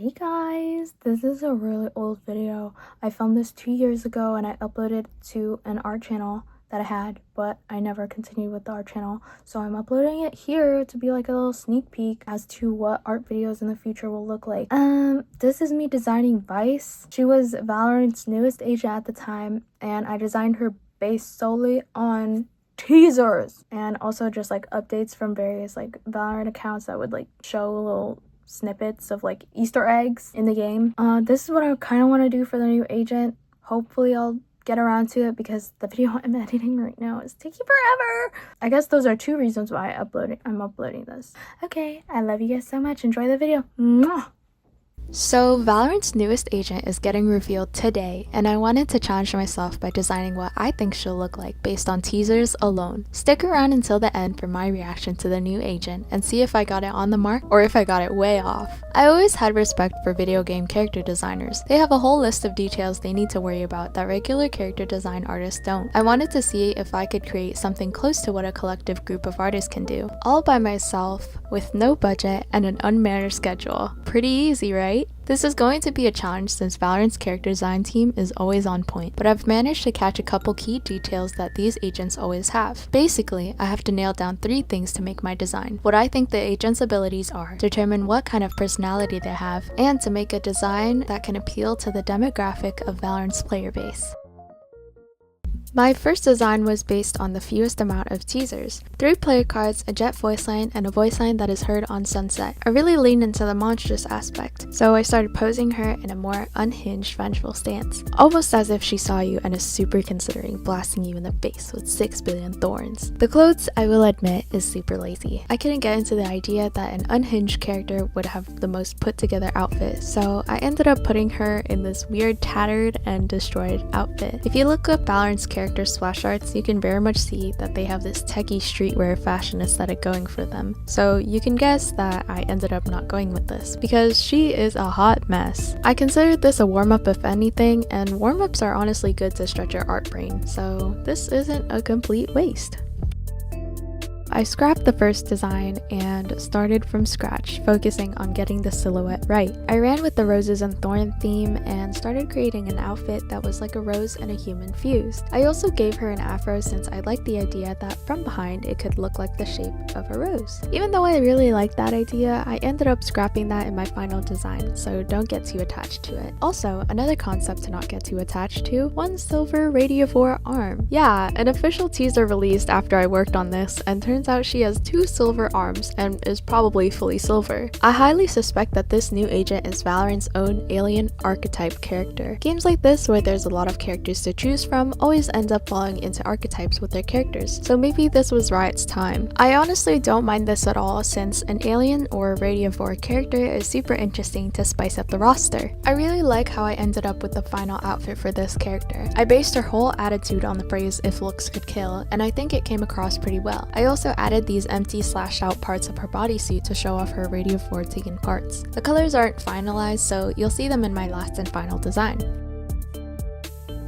Hey guys, this is a really old video. I filmed this 2 years ago and I uploaded it to an art channel that I had, but I never continued with the art channel. So I'm uploading it here to be like a little sneak peek as to what art videos in the future will look like. This is me designing Vyse. She was Valorant's newest agent at the time, and I designed her based solely on teasers and also just like updates from various like Valorant accounts that would like show little snippets of like Easter eggs in the game. This is what I kind of want to do for the new agent. Hopefully I'll get around to it because the video I'm editing right now is taking forever. I guess those are two reasons why I'm uploading this. Okay, I love you guys so much. Enjoy the video. Mwah! So Valorant's newest agent is getting revealed today, and I wanted to challenge myself by designing what I think she'll look like based on teasers alone. Stick around until the end for my reaction to the new agent and see if I got it on the mark or if I got it way off. I always had respect for video game character designers. They have a whole list of details they need to worry about that regular character design artists don't. I wanted to see if I could create something close to what a collective group of artists can do, all by myself, with no budget and an unmanaged schedule. Pretty easy, right? This is going to be a challenge since Valorant's character design team is always on point, but I've managed to catch a couple key details that these agents always have. Basically, I have to nail down 3 things to make my design: what I think the agent's abilities are, determine what kind of personality they have, and to make a design that can appeal to the demographic of Valorant's player base. My first design was based on the fewest amount of teasers: 3 player cards, a jet voice line, and a voice line that is heard on Sunset. I really leaned into the monstrous aspect, so I started posing her in a more unhinged, vengeful stance, almost as if she saw you and is super considering blasting you in the face with 6 billion thorns. The clothes, I will admit, is super lazy. I couldn't get into the idea that an unhinged character would have the most put together outfit, so I ended up putting her in this weird tattered and destroyed outfit. If you look up Valorant's character splash arts, you can very much see that they have this techie streetwear fashion aesthetic going for them. So you can guess that I ended up not going with this, because she is a hot mess. I considered this a warm-up if anything, and warm-ups are honestly good to stretch your art brain, so this isn't a complete waste. I scrapped the first design and started from scratch, focusing on getting the silhouette right. I ran with the roses and thorn theme and started creating an outfit that was like a rose and a human fused. I also gave her an afro since I liked the idea that from behind it could look like the shape of a rose. Even though I really liked that idea, I ended up scrapping that in my final design, so don't get too attached to it. Also, another concept to not get too attached to: 1 silver radiovore arm. Yeah, an official teaser released after I worked on this, and turns out she has 2 silver arms and is probably fully silver. I highly suspect that this new agent is Valorant's own alien archetype character. Games like this, where there's a lot of characters to choose from, always end up falling into archetypes with their characters, so maybe this was Riot's time. I honestly don't mind this at all, since an alien or radiovore character is super interesting to spice up the roster. I really like how I ended up with the final outfit for this character. I based her whole attitude on the phrase "if looks could kill," and I think it came across pretty well. I also added these empty slashed out parts of her bodysuit to show off her radiovore taken parts. The colors aren't finalized, so you'll see them in my last and final design.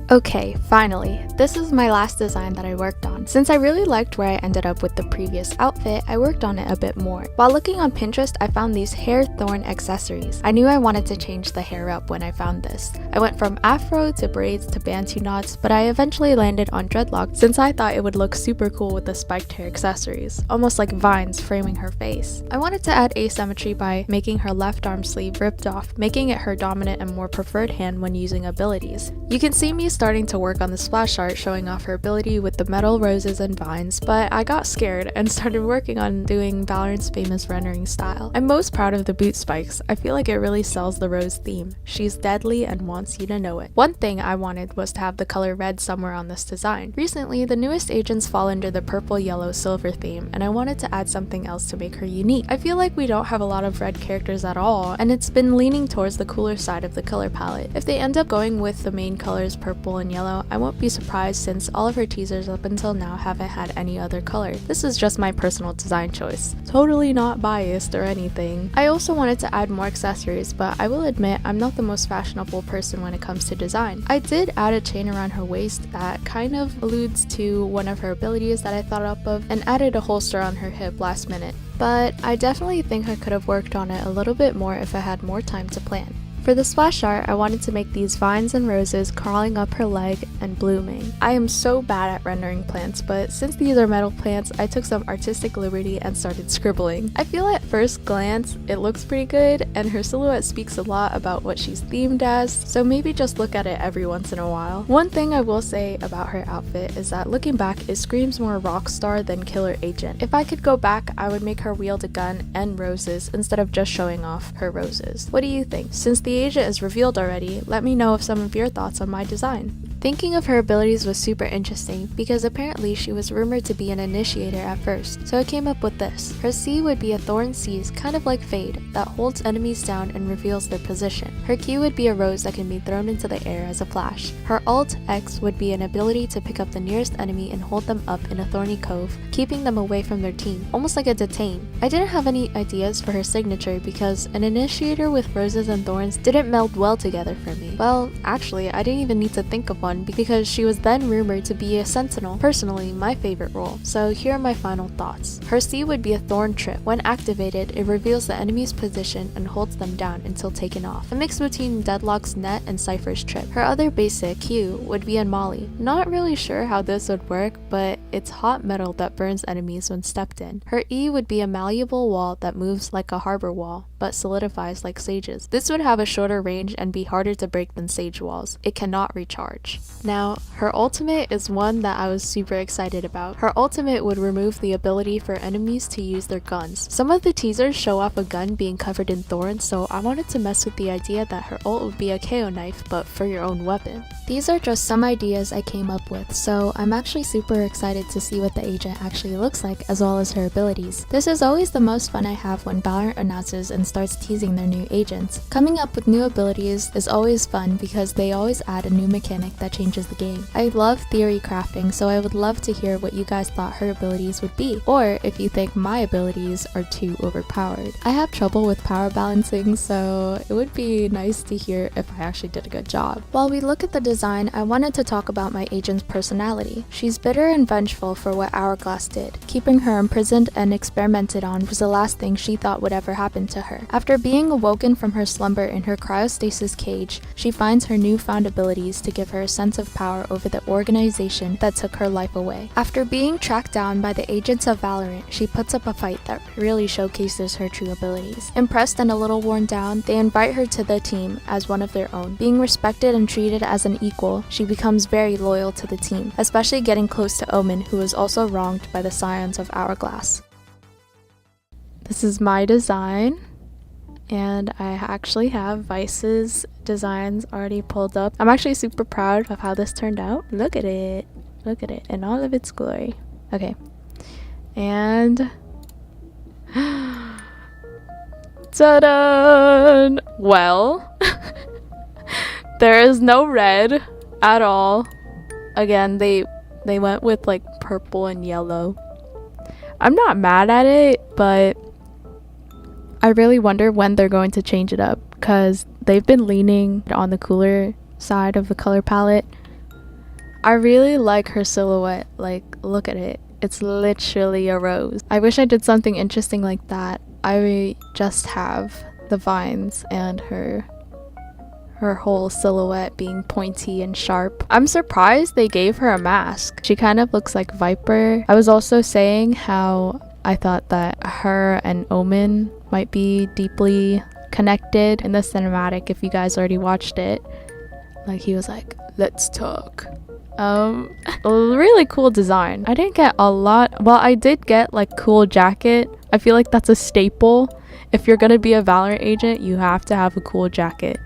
Okay, finally, this is my last design that I worked on. Since I really liked where I ended up with the previous outfit, I worked on it a bit more. While looking on Pinterest, I found these hair thorn accessories. I knew I wanted to change the hair up when I found this. I went from afro to braids to bantu knots, but I eventually landed on dreadlocks since I thought it would look super cool with the spiked hair accessories, almost like vines framing her face. I wanted to add asymmetry by making her left arm sleeve ripped off, making it her dominant and more preferred hand when using abilities. You can see me starting to work on the splash art showing off her ability with the metal roses and vines, but I got scared and started working on doing Valorant's famous rendering style. I'm most proud of the boot spikes. I feel like it really sells the rose theme. She's deadly and wants you to know it. One thing I wanted was to have the color red somewhere on this design. Recently, the newest agents fall under the purple, yellow, silver theme, and I wanted to add something else to make her unique. I feel like we don't have a lot of red characters at all, and it's been leaning towards the cooler side of the color palette. If they end up going with the main colors purple and yellow, I won't be surprised since all of her teasers up until now haven't had any other color. This is just my personal design choice. Totally not biased or anything. I also wanted to add more accessories, but I will admit I'm not the most fashionable person when it comes to design. I did add a chain around her waist that kind of alludes to one of her abilities that I thought up of, and added a holster on her hip last minute. but I definitely think I could have worked on it a little bit more if I had more time to plan. For the splash art, I wanted to make these vines and roses crawling up her leg and blooming. I am so bad at rendering plants, but since these are metal plants, I took some artistic liberty and started scribbling. I feel at first glance it looks pretty good, and her silhouette speaks a lot about what she's themed as, so maybe just look at it every once in a while. One thing I will say about her outfit is that looking back, it screams more rock star than killer agent. If I could go back, I would make her wield a gun and roses instead of just showing off her roses. What do you think? Since the agent is revealed already, let me know of some of your thoughts on my design. Thinking of her abilities was super interesting because apparently she was rumored to be an initiator at first, so I came up with this. Her C would be a thorn seize, kind of like Fade, that holds enemies down and reveals their position. Her Q would be a rose that can be thrown into the air as a flash. Her Alt X would be an ability to pick up the nearest enemy and hold them up in a thorny cove, keeping them away from their team, almost like a detain. I didn't have any ideas for her signature because an initiator with roses and thorns didn't meld well together for me. Well, actually, I didn't even need to think of one because she was then rumored to be a sentinel, personally my favorite role. So here are my final thoughts. Her C would be a thorn trip. When activated, it reveals the enemy's position and holds them down until taken off. A mix between Deadlock's net and Cypher's trip. Her other basic Q would be a molly. Not really sure how this would work, but it's hot metal that burns enemies when stepped in. Her E would be a malleable wall that moves like a harbor wall, but solidifies like sages. This would have a shorter range and be harder to break than sage walls. It cannot recharge. Now, her ultimate is one that I was super excited about. Her ultimate would remove the ability for enemies to use their guns. Some of the teasers show off a gun being covered in thorns, so I wanted to mess with the idea that her ult would be a KO knife, but for your own weapon. These are just some ideas I came up with, so I'm actually super excited to see what the agent actually looks like, as well as her abilities. This is always the most fun I have when Valorant announces and starts teasing their new agents. Coming up with new abilities is always fun because they always add a new mechanic that changes the game. I love theory crafting, so I would love to hear what you guys thought her abilities would be, or if you think my abilities are too overpowered. I have trouble with power balancing, so it would be nice to hear if I actually did a good job. While we look at the design, I wanted to talk about my agent's personality. She's bitter and vengeful for what Hourglass did. Keeping her imprisoned and experimented on was the last thing she thought would ever happen to her. After being awoken from her slumber in her cryostasis cage, she finds her newfound abilities to give her a sense of power over the organization that took her life away. After being tracked down by the agents of Valorant, she puts up a fight that really showcases her true abilities. Impressed and a little worn down, they invite her to the team as one of their own. Being respected and treated as an equal, she becomes very loyal to the team, especially getting close to Omen, who was also wronged by the Scions of Hourglass. This is my design, and I actually have Vyse's designs already pulled up. I'm actually super proud of how this turned out. Look at it in all of its glory. Okay, and ta-da! Well, there is no red at all. Again, they went with like purple and yellow. I'm not mad at it, but I really wonder when they're going to change it up, because they've been leaning on the cooler side of the color palette. I really like her silhouette. Like, look at it. It's literally a rose. I wish I did something interesting like that. I just have the vines and her whole silhouette being pointy and sharp. I'm surprised they gave her a mask. She kind of looks like Viper. I was also saying how I thought that her and Omen might be deeply connected in the cinematic. If you guys already watched it, like, he was like, let's talk. A really cool design. I didn't get a lot. Well, I did get like cool jacket. I feel like that's a staple. If you're gonna be a Valorant agent, you have to have a cool jacket.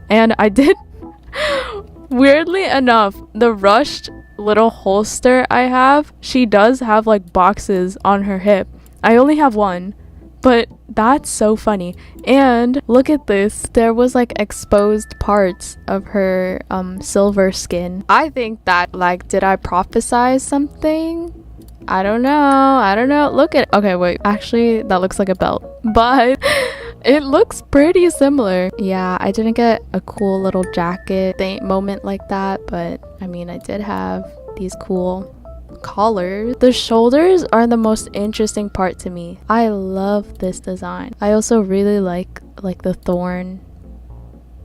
And I did. Weirdly enough, the rushed little holster I have, she does have like boxes on her hip. I only have one, but that's so funny. And look at this, there was like exposed parts of her silver skin. I think that, like, did I prophesize something? I don't know. Look at, okay, wait, actually that looks like a belt, but it looks pretty similar. Yeah, I didn't get a cool little jacket moment like that, but I mean, I did have these cool collar. The shoulders are the most interesting part to me. I love this design. I also really like the thorn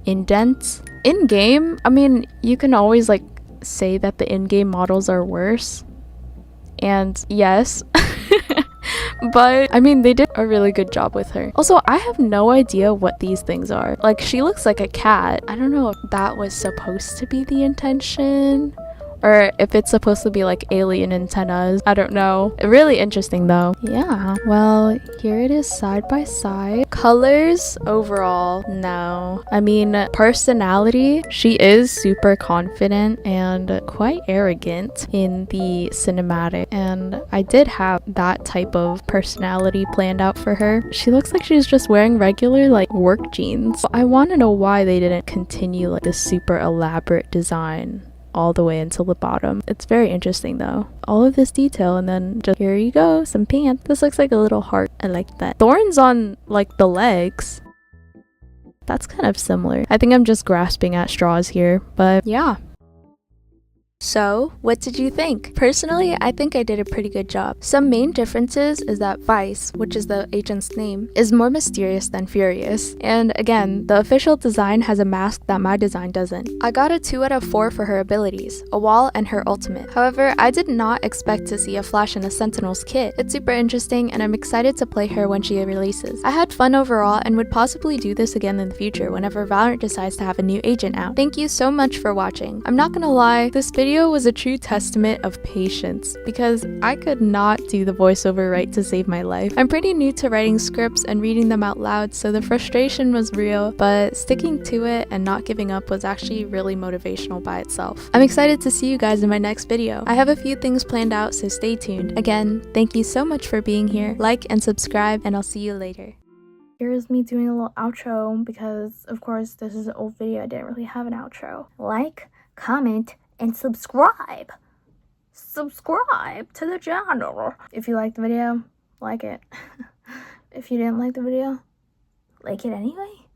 indents. In game, I mean, you can always like say that the in-game models are worse. And yes, but I mean, they did a really good job with her. Also, I have no idea what these things are. Like, she looks like a cat. I don't know if that was supposed to be the intention, or if it's supposed to be like alien antennas. I don't know. Really interesting though. Yeah, well, here it is side by side. Colors overall, no. I mean, personality, she is super confident and quite arrogant in the cinematic, and I did have that type of personality planned out for her. She looks like she's just wearing regular like work jeans. I want to know why they didn't continue like this super elaborate design all the way until the bottom. It's very interesting though. All of this detail, and then just here you go, some pants. This looks like a little heart. I like that. Thorns on like the legs. That's kind of similar. I think I'm just grasping at straws here, but yeah. So, what did you think? Personally, I think I did a pretty good job. Some main differences is that Vyse, which is the agent's name, is more mysterious than furious. And again, the official design has a mask that my design doesn't. I got a 2 out of 4 for her abilities, a wall and her ultimate. However, I did not expect to see a flash in a Sentinel's kit. It's super interesting and I'm excited to play her when she releases. I had fun overall and would possibly do this again in the future whenever Valorant decides to have a new agent out. Thank you so much for watching. I'm not gonna lie, this video was a true testament of patience because I could not do the voiceover right to save my life. I'm pretty new to writing scripts and reading them out loud, so the frustration was real, but sticking to it and not giving up was actually really motivational by itself. I'm excited to see you guys in my next video. I have a few things planned out, so stay tuned. Again, thank you so much for being here. Like and subscribe, and I'll see you later. Here's me doing a little outro because, of course, this is an old video. I didn't really have an outro. Like, comment, and subscribe. Subscribe to the channel. If you liked the video, like it. If you didn't like the video, like it anyway.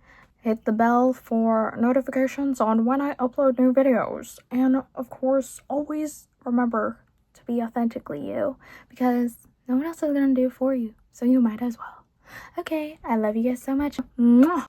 Hit the bell for notifications on when I upload new videos. And of course, always remember to be authentically you, because no one else is gonna do it for you, so you might as well. Okay, I love you guys so much. Mwah!